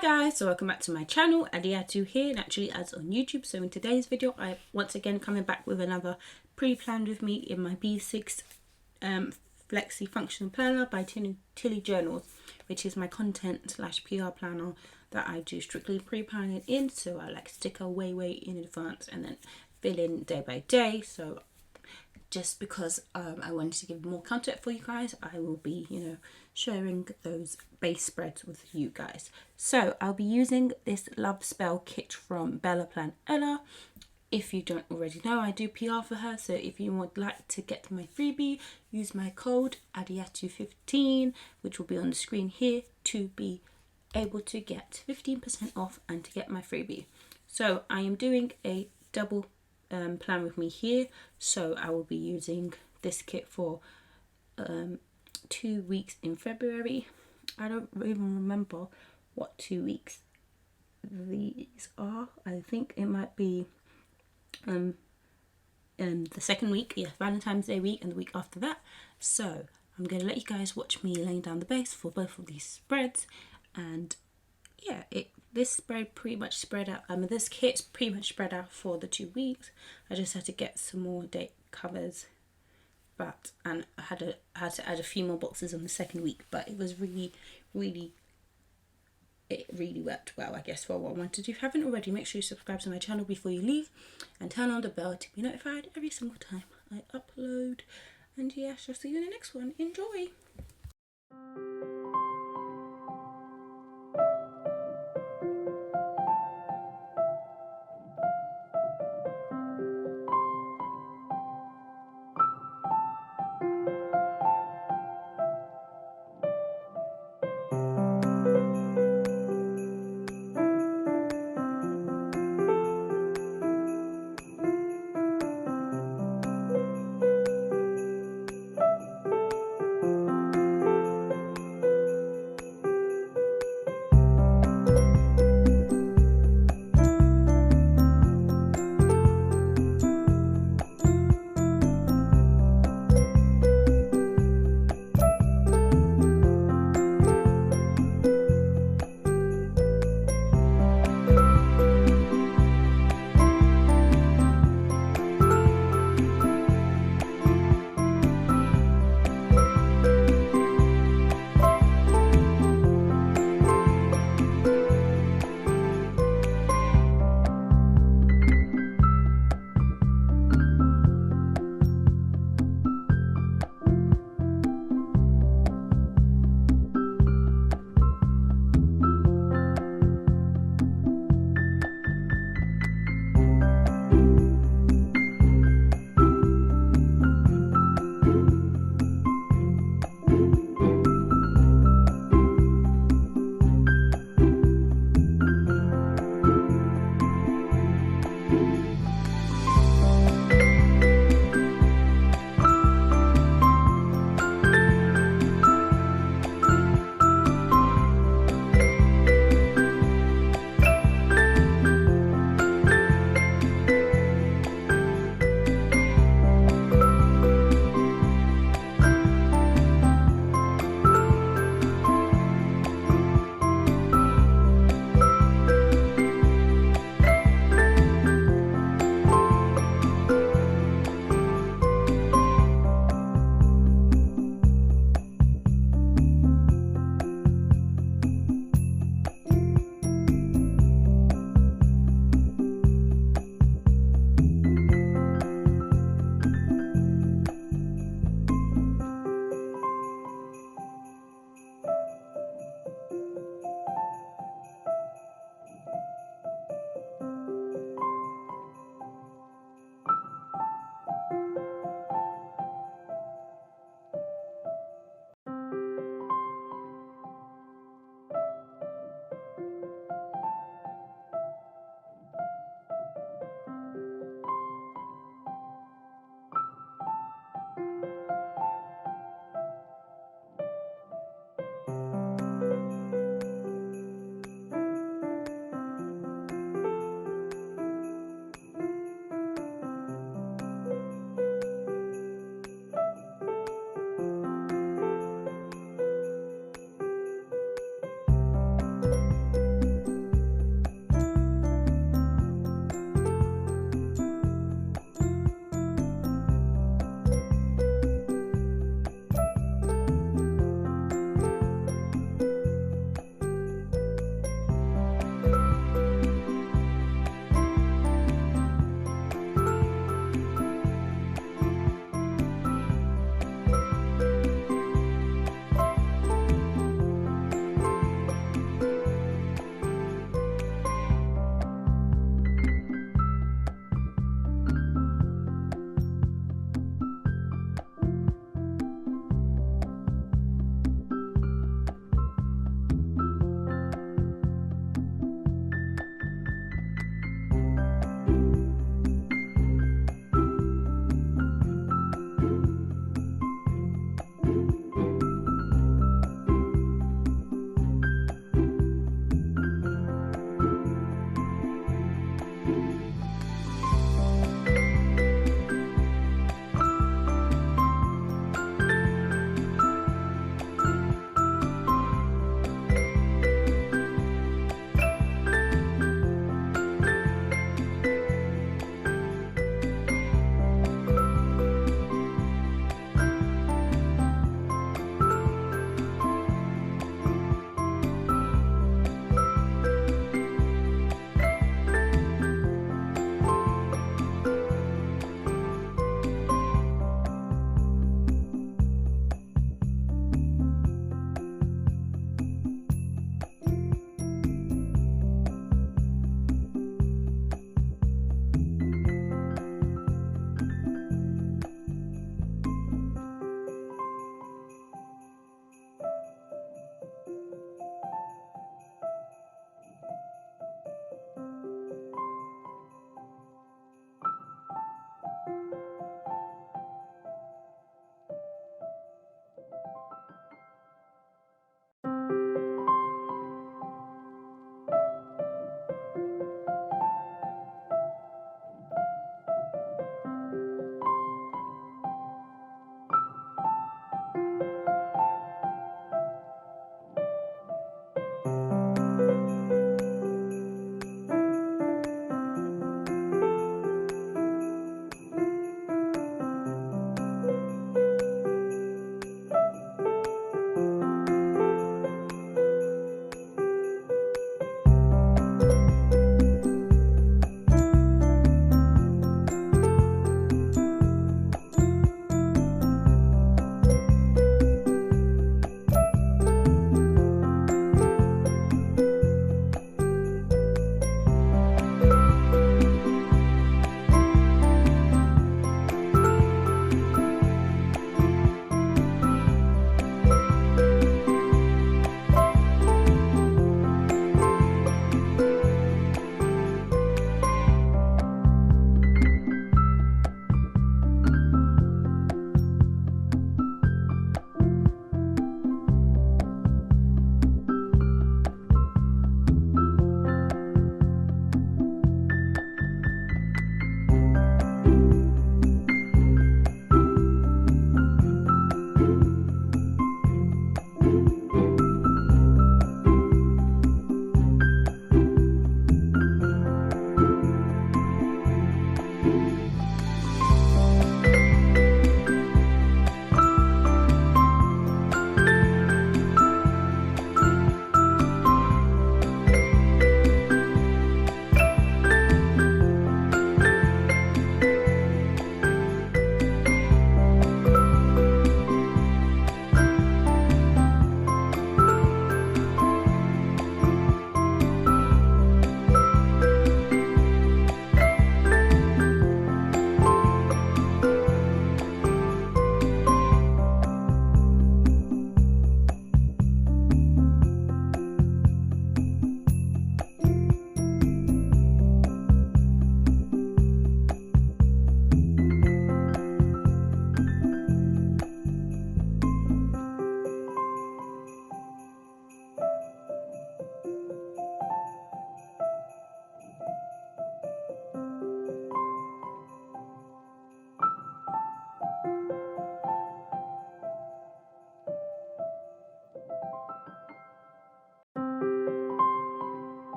guys, so welcome back to my channel. Adiatu here, Naturallyads on YouTube. So in today's video, I once again coming back with another pre-planned with me in my B6 Flexi Functional Planner by Tilly Journals, which is my content / PR planner that I do strictly pre-planning in. So I like stick her way in advance and then fill in day by day. So just because I wanted to give more content for you guys, I will be, sharing those base spreads with you guys. So I'll be using this Love Spell kit from Bella Planella. If you don't already know, I do PR for her. So if you would like to get my freebie, use my code ADIATU15, which will be on the screen here, to be able to get 15% off and to get my freebie. So I am doing a double plan with me here. So I will be using this kit for 2 weeks in February. I don't even remember what 2 weeks these are. I think it might be the second week, yeah, Valentine's Day week, and the week after that. So I'm going to let you guys watch me laying down the base for both of these spreads. And yeah, this spread pretty much spread out. This kit's pretty much spread out for the 2 weeks. I just had to get some more date covers, and I had to add a few more boxes on the second week. But it was really worked well, I guess, for what I wanted to do. If you haven't already, make sure you subscribe to my channel before you leave and turn on the bell to be notified every single time I upload. And yeah, I'll see you in the next one. Enjoy!